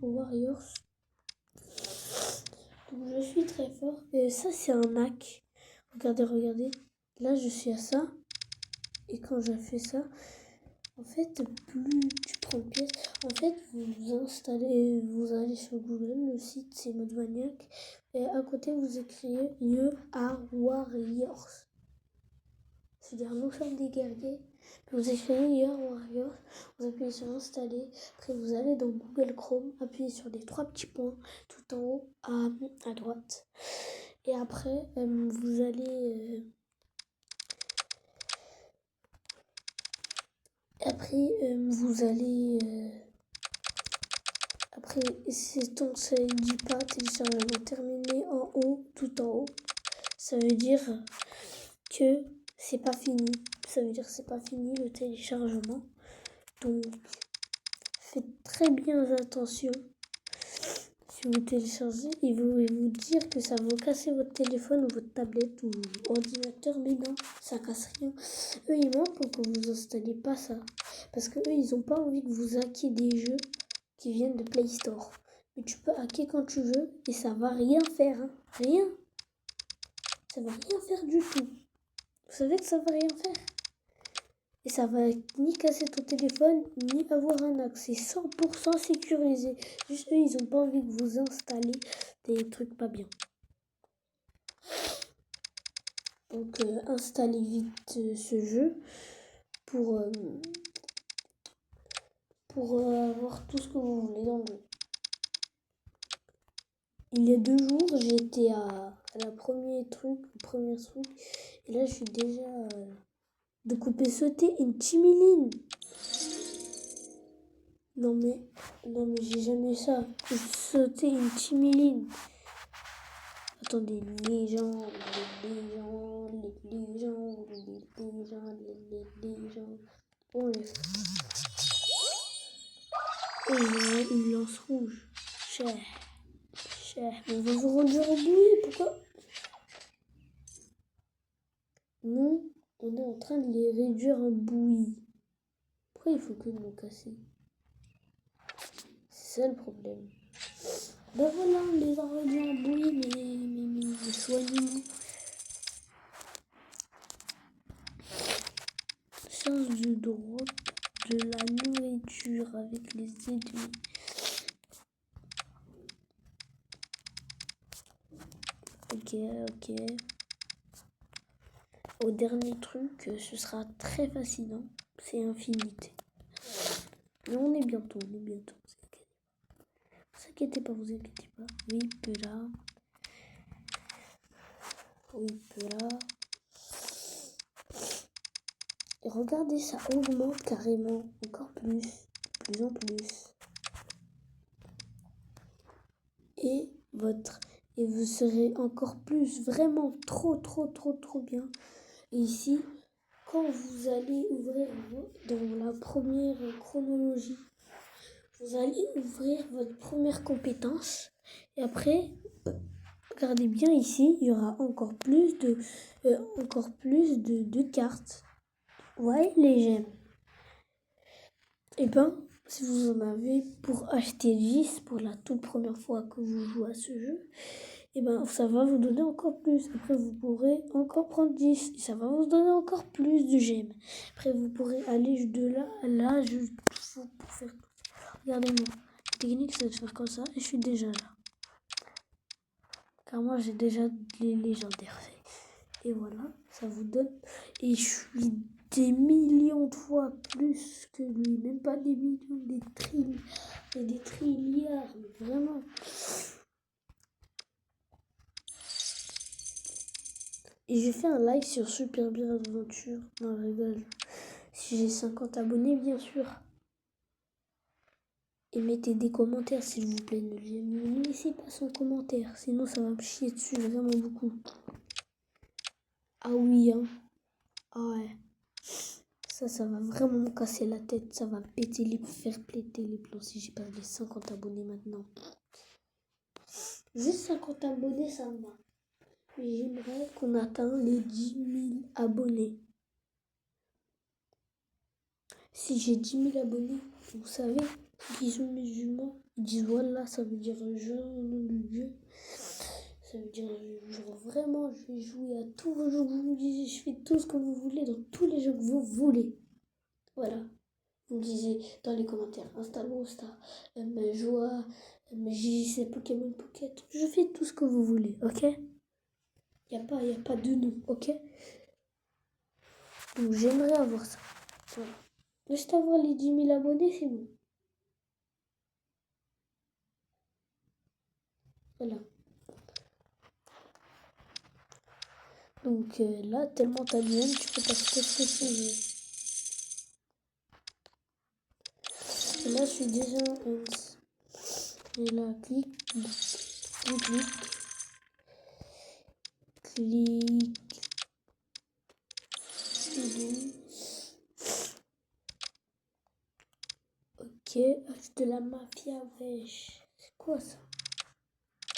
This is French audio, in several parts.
Warriors. Donc je suis très fort. Et ça c'est un hack. Regardez. Là je suis à ça. Et quand je fais ça, en fait, plus tu prends de pièces, en fait, vous allez sur Google, le site c'est Mode Maniac, et à côté vous écrivez You are Warriors. C'est-à-dire nous sommes des guerriers. Puis vous écrivez You are Warriors, vous appuyez sur installer, après vous allez dans Google Chrome, appuyez sur les 3 petits points tout en haut à droite. Et après, vous allez. Après, vous allez. Après, ça ne dit pas téléchargement terminé en haut, tout en haut. Ça veut dire que c'est pas fini. Ça veut dire que c'est pas fini le téléchargement. Donc, faites très bien attention. Si vous téléchargez, il va vous dire que ça va casser votre téléphone ou votre tablette ou ordinateur, mais non, ça casse rien. Eux, ils mentent pour que vous installiez pas ça. Parce que eux, ils ont pas envie que vous hackiez des jeux qui viennent de Play Store. Mais tu peux hacker quand tu veux et ça va rien faire. Hein. Rien. Ça va rien faire du tout. Vous savez que ça va rien faire. Et ça va ni casser ton téléphone, ni avoir un hack. C'est 100% sécurisé. Juste eux, ils ont pas envie que vous installiez des trucs pas bien. Donc installez vite ce jeu pour avoir tout ce que vous voulez dans le jeu. Il y a 2 jours, j'ai été à la première truc, et là je suis déjà de couper sauter une timiline. Non mais j'ai jamais eu ça. Sauter une timiline. Attendez, les gens. Oh, une lance rouge. Cher. On va vous rendre en bouillie, pourquoi? Nous, on est en train de les réduire en bouillie. Pourquoi il faut que nous casser? C'est ça le problème. Ben voilà, on les a réduits en bouillie, mais soignez-nous. Change de drop de la nourriture avec les ennemis. Ok. Au dernier truc, ce sera très fascinant. C'est infinité. Mais on est bientôt. Vous inquiétez pas. Oui, là. Et regardez, ça augmente carrément. Encore plus. De plus en plus. Et vous serez encore plus. Vraiment trop bien. Et ici, quand vous allez ouvrir dans la première chronologie, vous allez ouvrir votre première compétence. Et après, regardez bien ici, il y aura encore plus de cartes. Ouais, les gemmes. Et ben, si vous en avez pour acheter 10 pour la toute première fois que vous jouez à ce jeu, et ben ça va vous donner encore plus. Après vous pourrez encore prendre 10 et ça va vous donner encore plus de gemmes. Après vous pourrez aller de là à là, pour faire tout. Regardez-moi, la technique c'est de faire comme ça et je suis déjà là. Car moi j'ai déjà les légendaires. Et voilà, ça vous donne. Et je suis des millions de fois plus que lui. Même pas des millions, des trilliards. Mais vraiment. Et j'ai fait un live sur Super Bien Aventure. Non, je rigole. Si j'ai 50 abonnés, bien sûr. Et mettez des commentaires, s'il vous plaît. Ne laissez pas son commentaire. Sinon, ça va me chier dessus vraiment beaucoup. Ah oui, hein. Ah ouais. Ça va vraiment me casser la tête. Ça va faire péter les plombs si j'ai pas les 50 abonnés maintenant. Juste 50 abonnés, ça me va. Mais j'aimerais qu'on atteigne les 10 000 abonnés. Si j'ai 10 000 abonnés, vous savez, bisous musulmans. Ils disent voilà, ça veut dire je le Dieu. Ça veut dire genre vraiment je vais jouer à tous vos jeux que vous me disiez, je fais tout ce que vous voulez dans tous les jeux que vous voulez. Voilà. Vous me disiez dans les commentaires, Insta Star, Joie, JJC Pokémon Pocket. Je fais tout ce que vous voulez, ok? Y a pas de nom, ok? Donc j'aimerais avoir ça. Voilà. Juste avoir les 10 000 abonnés, c'est bon. Voilà. Donc là, tellement t'as bien, tu peux passer ce que tu veux. Et là, je suis déjà en 11. Et là, clique. Ok, H de la mafia, wesh. C'est quoi ça?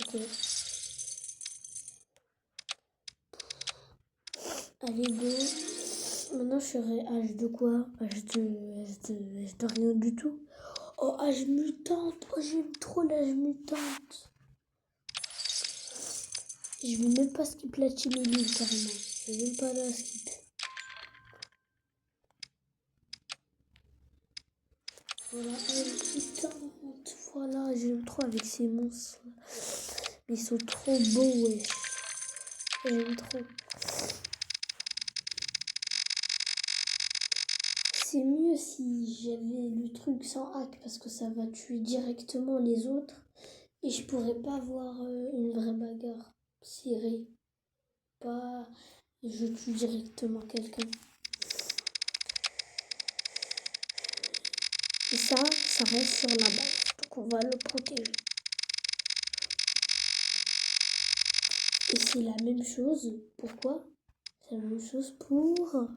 Ok. Allez, go. Maintenant, je serai H de quoi? H de rien du tout. Oh, H mutante. Oh, j'aime trop l'H mutante. Je vais même pas skip la team elite, carrément. Je vais même pas la skip. Voilà, H mutante. Voilà, j'aime trop avec ces monstres. Ils sont trop beaux, wesh. J'aime trop. C'est mieux si j'avais le truc sans hack parce que ça va tuer directement les autres et je pourrais pas avoir une vraie bagarre serrée. Pas je tue directement quelqu'un. Et ça reste sur la base. Donc on va le protéger. Et c'est la même chose. Pourquoi? C'est la même chose pour...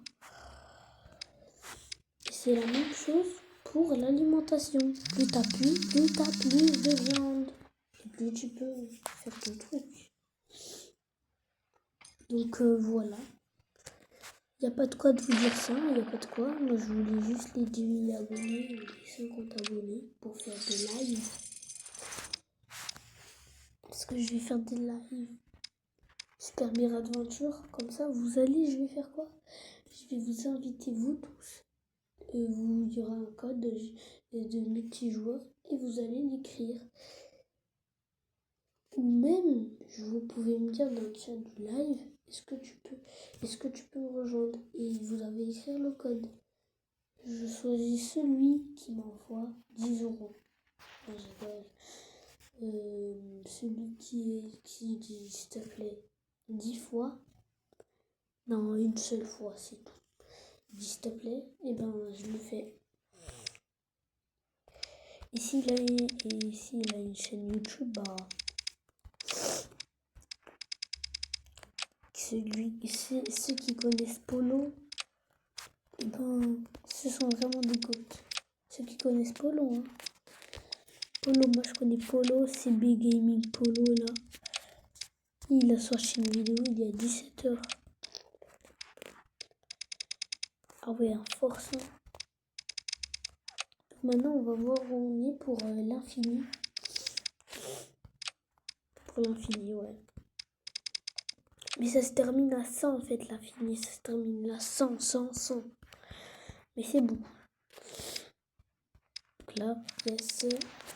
C'est la même chose pour l'alimentation. Plus t'as plus de viande. Et plus tu peux faire ton truc. Donc voilà. Il n'y a pas de quoi de vous dire ça, il n'y a pas de quoi. Moi je voulais juste les 10 000 abonnés, les 50 abonnés pour faire des lives. Parce que je vais faire des lives. Super Bear Adventure, comme ça vous allez, je vais faire quoi? Je vais vous inviter vous tous. Il y aura un code de multijoueur et vous allez l'écrire. Ou même, vous pouvez me dire dans le chat du live, est-ce que tu peux me rejoindre? Et vous avez écrit le code. Je choisis celui qui m'envoie 10 euros. Non, celui qui dit, s'il te plaît, 10 fois. Non, une seule fois, c'est tout. Dis s'il te plaît, et ben je le fais. Et s'il a une chaîne YouTube, bah ceux qui connaissent Polo, et ben ce sont vraiment des goats. Ceux qui connaissent Polo, hein. Polo, moi je connais Polo, c'est Big Gaming Polo là. Il a sorti une vidéo il y a 17h. Ah ouais, un force. Hein. Maintenant, on va voir où on est pour l'infini. Pour l'infini, ouais. Mais ça se termine à 100 en fait, l'infini. Ça se termine à 100, 100, 100. Mais c'est bon. Donc là, yes.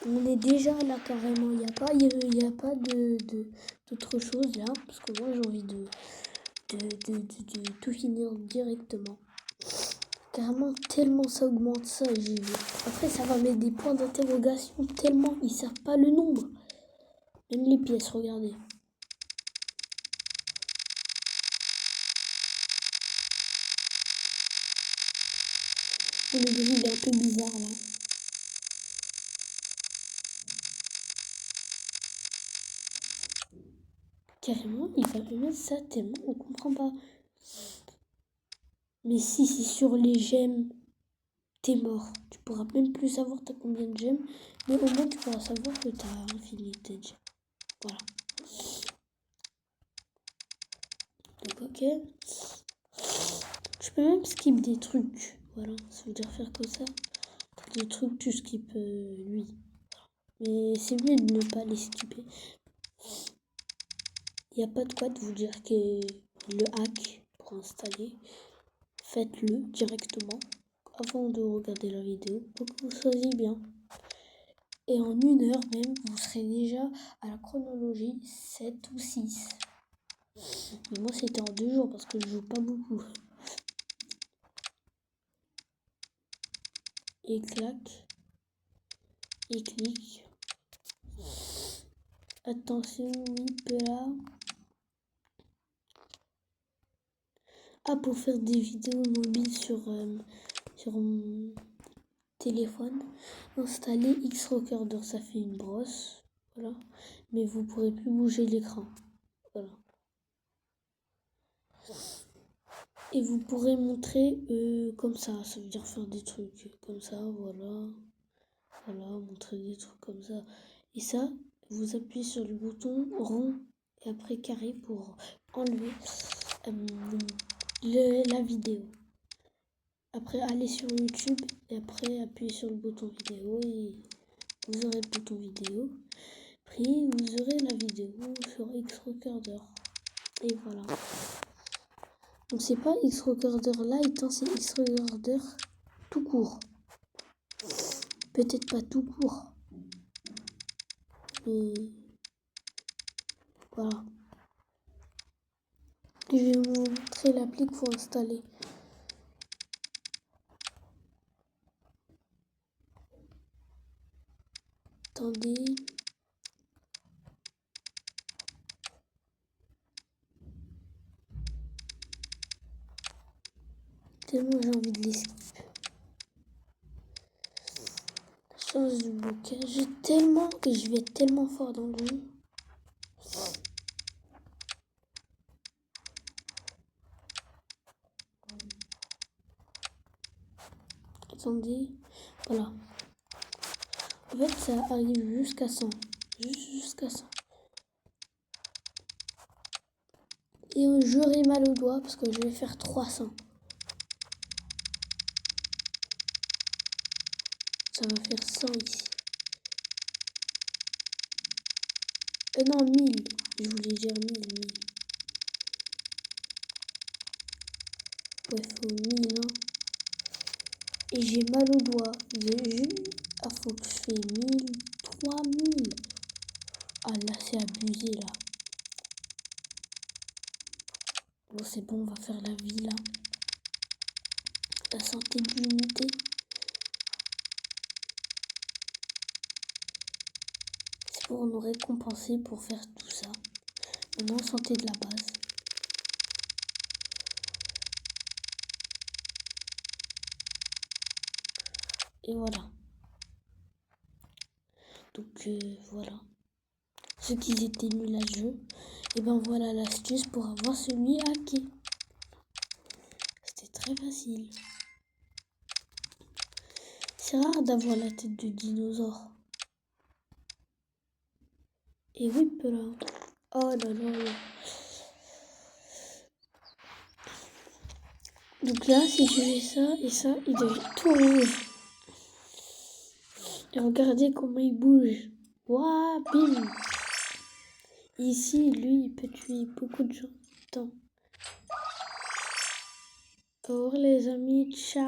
On est déjà là carrément. Il n'y a pas d'autre chose là. Parce que moi, j'ai envie de tout finir directement. Carrément, tellement ça augmente ça et j'y vais. Après, ça va mettre des points d'interrogation tellement ils savent pas le nombre. Même les pièces, regardez. Et le gris, il est un peu bizarre là. Carrément, il va mettre ça tellement on comprend pas. Mais si c'est sur les gemmes, t'es mort. Tu pourras même plus savoir t'as combien de gemmes. Mais au moins tu pourras savoir que t'as infinité de gemmes. Voilà. Donc ok. Je peux même skip des trucs. Voilà, ça veut dire faire comme ça. Des trucs, tu skip lui. Mais c'est mieux de ne pas les skipper. Il n'y a pas de quoi de vous dire que le hack pour installer, faites-le directement avant de regarder la vidéo pour que vous soyez bien. Et en 1 heure même, vous serez déjà à la chronologie 7 ou 6. Mais moi, c'était en 2 jours parce que je joue pas beaucoup. Et clac. Et clique. Attention, oui, là. Ah, pour faire des vidéos mobiles sur mon téléphone, installer X-Recorder, ça fait une brosse. Voilà. Mais vous pourrez plus bouger l'écran. Voilà. Et vous pourrez montrer comme ça veut dire faire des trucs comme ça, voilà. Voilà, montrer des trucs comme ça. Et ça, vous appuyez sur le bouton rond et après carré pour enlever la vidéo. Après, allez sur YouTube et après appuyez sur le bouton vidéo et vous aurez le bouton vidéo. Après, vous aurez la vidéo sur X-Recorder. Et voilà. Donc c'est pas X-Recorder Lite, c'est X-Recorder tout court. Peut-être pas tout court. Mais voilà. Je vais vous montrer l'appli qu'il faut installer. Attendez. Tellement j'ai envie de les skip. Change de blocage. Je vais être tellement fort dans le jeu. Attendez. Voilà. En fait, ça arrive jusqu'à 100. Jusqu'à 100. Et j'aurai mal au doigt parce que je vais faire 300. Ça va faire 100 ici. Non, 1000. Je voulais dire 1000. Ouais, faut 1000. Hein. Et j'ai mal au doigt. Ah, faut que je fasse 1000, 3000. Ah, là, c'est abusé, là. Bon, c'est bon, on va faire la vie, là. La santé de l'unité. C'est pour nous récompenser pour faire tout ça. Maintenant, santé de la base. Et voilà. Donc, voilà. Ceux qui étaient nuls à jeu, et ben voilà l'astuce pour avoir celui hacké. C'était très facile. C'est rare d'avoir la tête de dinosaure. Et oui, là. Oh là là. Donc là, si je fais ça et ça, il devient tout rouge. Et regardez comment il bouge. Waouh, bim. Ici, lui, il peut tuer beaucoup de gens. Attends. Au revoir les amis, ciao.